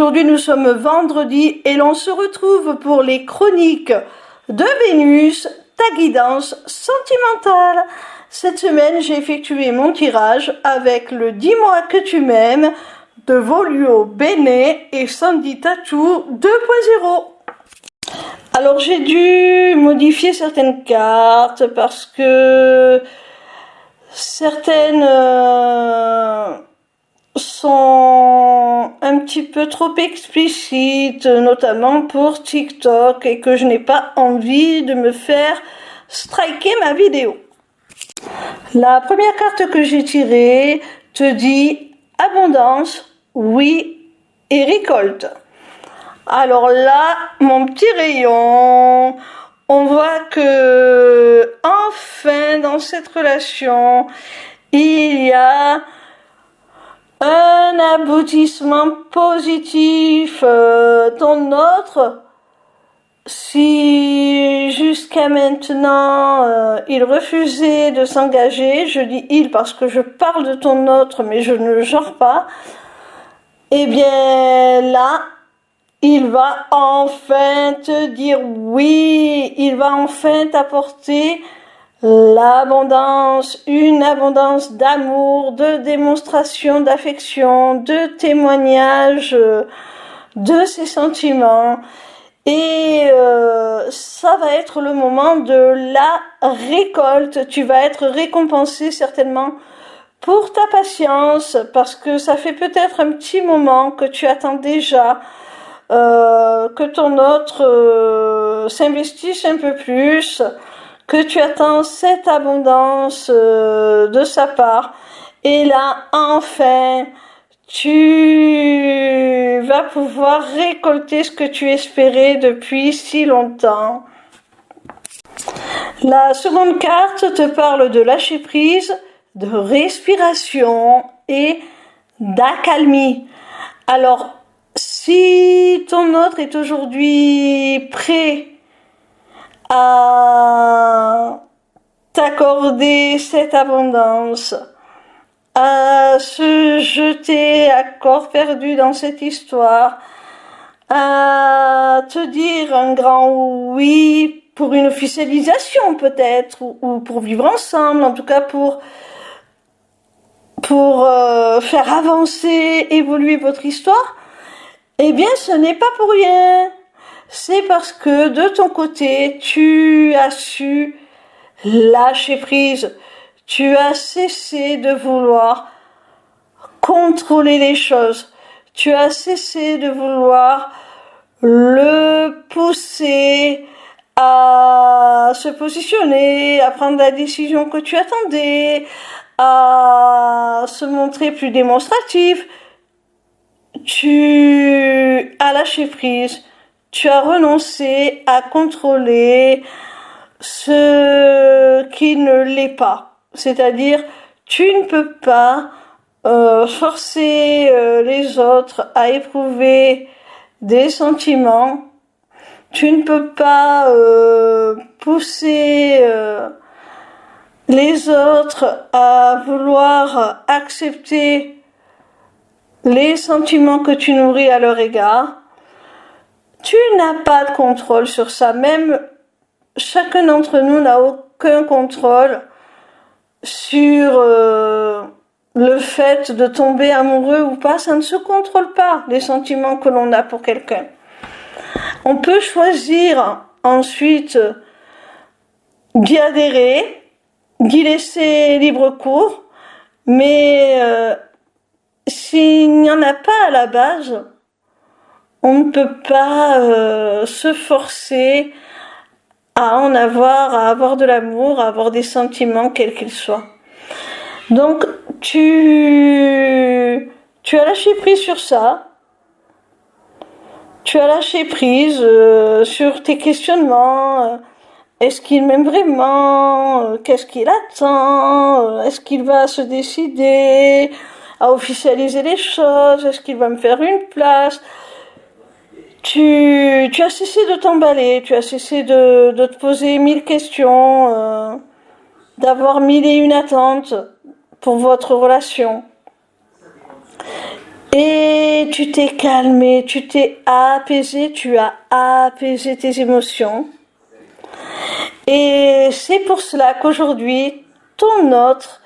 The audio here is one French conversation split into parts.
Aujourd'hui, nous sommes vendredi et l'on se retrouve pour les chroniques de Vénus, ta guidance sentimentale. Cette semaine, j'ai effectué mon tirage avec le Dis-moi que tu m'aimes de Volio Bene et Sandy Tattoo 2.0. Alors, j'ai dû modifier certaines cartes parce que certaines sont un petit peu trop explicites, notamment pour TikTok, et que je n'ai pas envie de me faire striker ma vidéo. La première carte que j'ai tirée te dit abondance, oui, et récolte. Alors là, mon petit rayon, on voit que enfin dans cette relation, il y a un aboutissement positif. Ton autre, si jusqu'à maintenant il refusait de s'engager, je dis il parce que je parle de ton autre mais je ne le genre pas, eh bien là, il va enfin te dire oui, il va enfin t'apporter l'abondance, une abondance d'amour, de démonstration d'affection, de témoignage de ses sentiments. Et ça va être le moment de la récolte. Tu vas être récompensé certainement pour ta patience, parce que ça fait peut-être un petit moment que tu attends déjà que ton autre s'investisse un peu plus, que tu attends cette abondance de sa part. Et là, enfin, tu vas pouvoir récolter ce que tu espérais depuis si longtemps. La seconde carte te parle de lâcher prise, de respiration et d'accalmie. Alors, si ton autre est aujourd'hui prêt à t'accorder cette abondance, à se jeter à corps perdu dans cette histoire, à te dire un grand oui pour une officialisation peut-être, ou pour vivre ensemble, en tout cas pour faire avancer, évoluer votre histoire, eh bien ce n'est pas pour rien. C'est parce que de ton côté, tu as su lâcher prise. Tu as cessé de vouloir contrôler les choses. Tu as cessé de vouloir le pousser à se positionner, à prendre la décision que tu attendais, à se montrer plus démonstratif. Tu as lâché prise. Tu as renoncé à contrôler ce qui ne l'est pas. C'est-à-dire, tu ne peux pas forcer les autres à éprouver des sentiments. Tu ne peux pas pousser les autres à vouloir accepter les sentiments que tu nourris à leur égard. Tu n'as pas de contrôle sur ça. Même chacun d'entre nous n'a aucun contrôle sur le fait de tomber amoureux ou pas. Ça ne se contrôle pas, les sentiments que l'on a pour quelqu'un. On peut choisir ensuite d'y adhérer, d'y laisser libre cours, mais s'il n'y en a pas à la base, on ne peut pas se forcer à en avoir, à avoir de l'amour, à avoir des sentiments quels qu'ils soient. Donc tu as lâché prise sur ça. Tu as lâché prise sur tes questionnements. Est-ce qu'il m'aime vraiment? Qu'est-ce qu'il attend? Est-ce qu'il va se décider à officialiser les choses? Est-ce qu'il va me faire une place? Tu as cessé de t'emballer, tu as cessé de te poser 1000 questions, d'avoir 1000 et une attentes pour votre relation. Et tu t'es calmé, tu t'es apaisé, tu as apaisé tes émotions. Et c'est pour cela qu'aujourd'hui, ton autre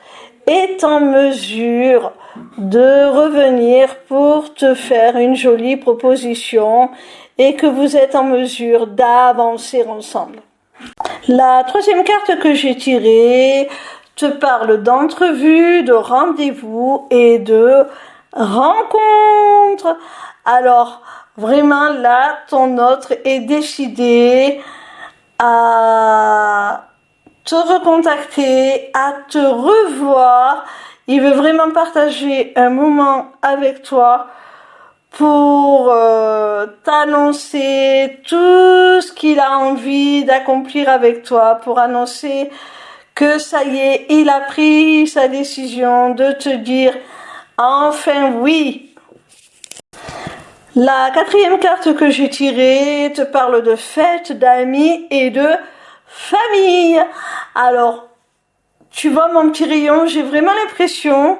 est en mesure de revenir pour te faire une jolie proposition et que vous êtes en mesure d'avancer ensemble. La troisième carte que j'ai tirée te parle d'entrevue, de rendez-vous et de rencontre. Alors, vraiment là, ton autre est décidé à te recontacter, à te revoir. Il veut vraiment partager un moment avec toi pour t'annoncer tout ce qu'il a envie d'accomplir avec toi, pour annoncer que ça y est, il a pris sa décision de te dire enfin oui. La quatrième carte que j'ai tirée te parle de fête, d'amis et de famille. Alors, tu vois mon petit rayon, j'ai vraiment l'impression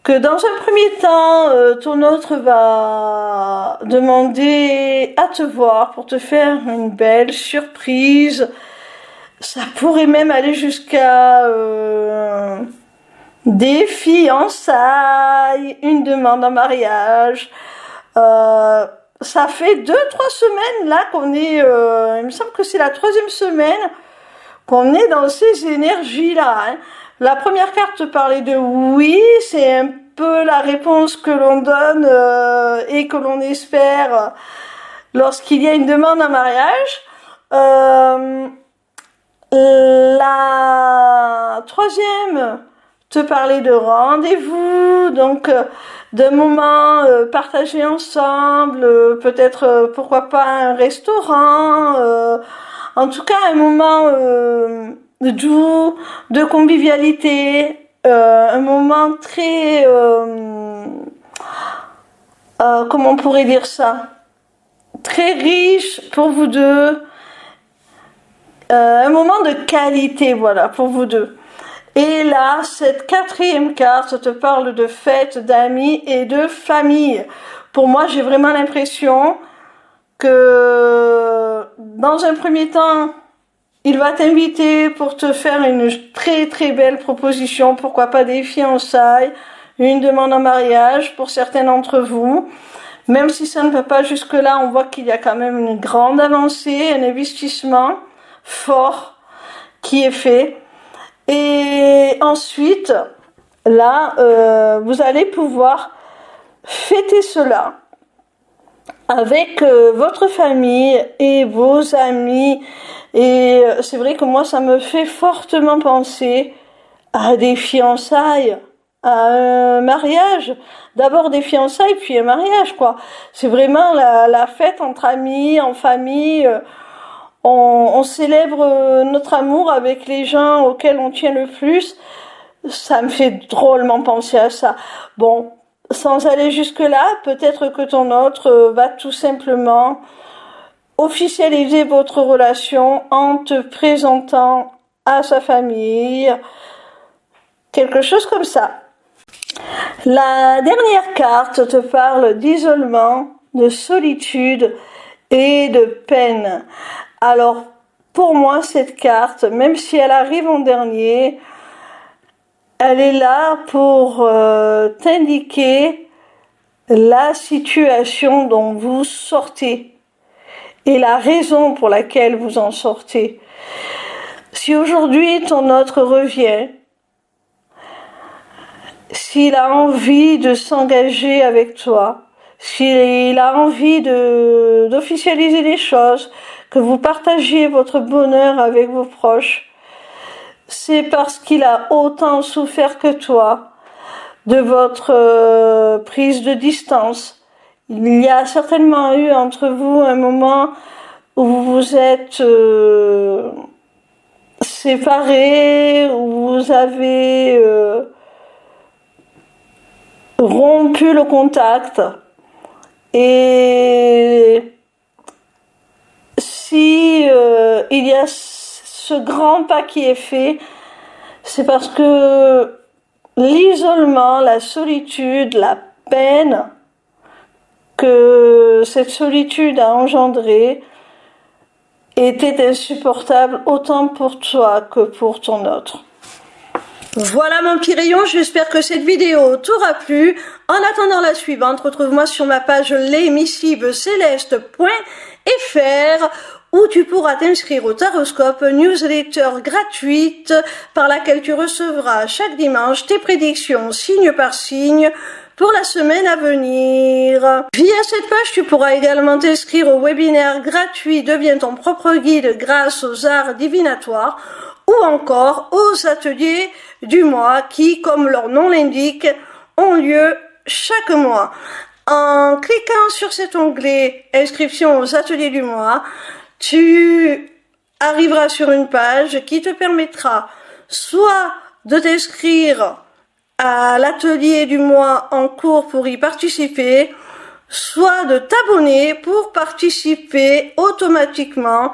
que dans un premier temps, ton autre va demander à te voir pour te faire une belle surprise. Ça pourrait même aller jusqu'à des fiançailles, une demande en mariage. Ça fait 2-3 semaines là qu'on est, il me semble que c'est la 3e semaine qu'on est dans ces énergies-là. Hein. La première carte parlait de oui, c'est un peu la réponse que l'on donne et que l'on espère lorsqu'il y a une demande en mariage. La 3e te parlait de rendez-vous, donc d'un moment partagé ensemble, peut-être pourquoi pas un restaurant, en tout cas un moment doux, de convivialité, un moment très, comment on pourrait dire ça, très riche pour vous deux, un moment de qualité, voilà, pour vous deux. Et là, cette 4e carte te parle de fête, d'amis et de famille. Pour moi, j'ai vraiment l'impression que dans un premier temps, il va t'inviter pour te faire une très très belle proposition, pourquoi pas des fiançailles, une demande en mariage pour certains d'entre vous. Même si ça ne va pas jusque-là, on voit qu'il y a quand même une grande avancée, un investissement fort qui est fait. Et ensuite, là, vous allez pouvoir fêter cela avec votre famille et vos amis. Et c'est vrai que moi, ça me fait fortement penser à des fiançailles, à un mariage. D'abord des fiançailles, puis un mariage, quoi. C'est vraiment la fête entre amis, en famille. On célèbre notre amour avec les gens auxquels on tient le plus. Ça me fait drôlement penser à ça. Bon, sans aller jusque-là, peut-être que ton autre va tout simplement officialiser votre relation en te présentant à sa famille. Quelque chose comme ça. La dernière carte te parle d'isolement, de solitude et de peine. Alors, pour moi, cette carte, même si elle arrive en dernier, elle est là pour t'indiquer la situation dont vous sortez et la raison pour laquelle vous en sortez. Si aujourd'hui ton autre revient, s'il a envie de s'engager avec toi, s'il a envie d'officialiser les choses, que vous partagiez votre bonheur avec vos proches, c'est parce qu'il a autant souffert que toi de votre prise de distance. Il y a certainement eu entre vous un moment où vous vous êtes séparés, où vous avez rompu le contact. Et si il y a ce grand pas qui est fait, c'est parce que l'isolement, la solitude, la peine que cette solitude a engendrée était insupportable autant pour toi que pour ton autre. Voilà mon petit rayon, j'espère que cette vidéo t'aura plu. En attendant la suivante, retrouve-moi sur ma page lesmissiblecéleste.fr où tu pourras t'inscrire au Taroscope, newsletter gratuite par laquelle tu recevras chaque dimanche tes prédictions signe par signe pour la semaine à venir. Via cette page, tu pourras également t'inscrire au webinaire gratuit Deviens ton propre guide grâce aux arts divinatoires ou encore aux ateliers du mois qui, comme leur nom l'indique, ont lieu chaque mois. En cliquant sur cet onglet Inscription aux ateliers du mois, tu arriveras sur une page qui te permettra soit de t'inscrire à l'atelier du mois en cours pour y participer, soit de t'abonner pour participer automatiquement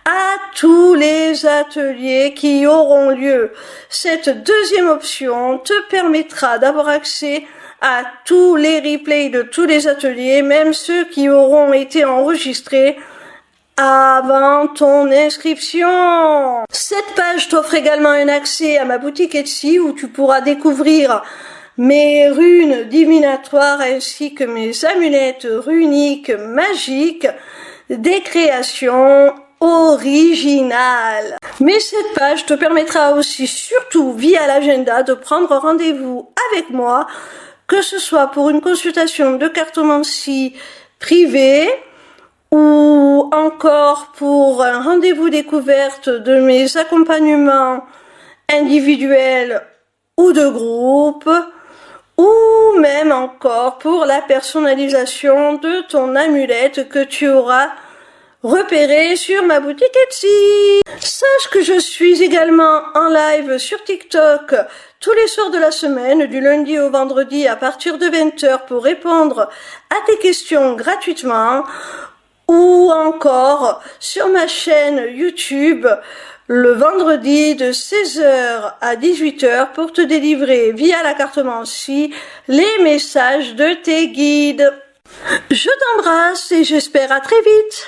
à tous les ateliers qui auront lieu. Cette deuxième option te permettra d'avoir accès à tous les replays de tous les ateliers, même ceux qui auront été enregistrés avant ton inscription. Cette page t'offre également un accès à ma boutique Etsy où tu pourras découvrir mes runes divinatoires ainsi que mes amulettes runiques magiques, des créations originales. Mais cette page te permettra aussi, surtout via l'agenda, de prendre rendez-vous avec moi, que ce soit pour une consultation de cartomancie privée ou encore pour un rendez-vous découverte de mes accompagnements individuels ou de groupe, ou même encore pour la personnalisation de ton amulette que tu auras repérée sur ma boutique Etsy. Sache que je suis également en live sur TikTok tous les soirs de la semaine, du lundi au vendredi à partir de 20h pour répondre à tes questions gratuitement, ou encore sur ma chaîne YouTube le vendredi de 16h à 18h pour te délivrer via la cartomancie les messages de tes guides. Je t'embrasse et j'espère à très vite.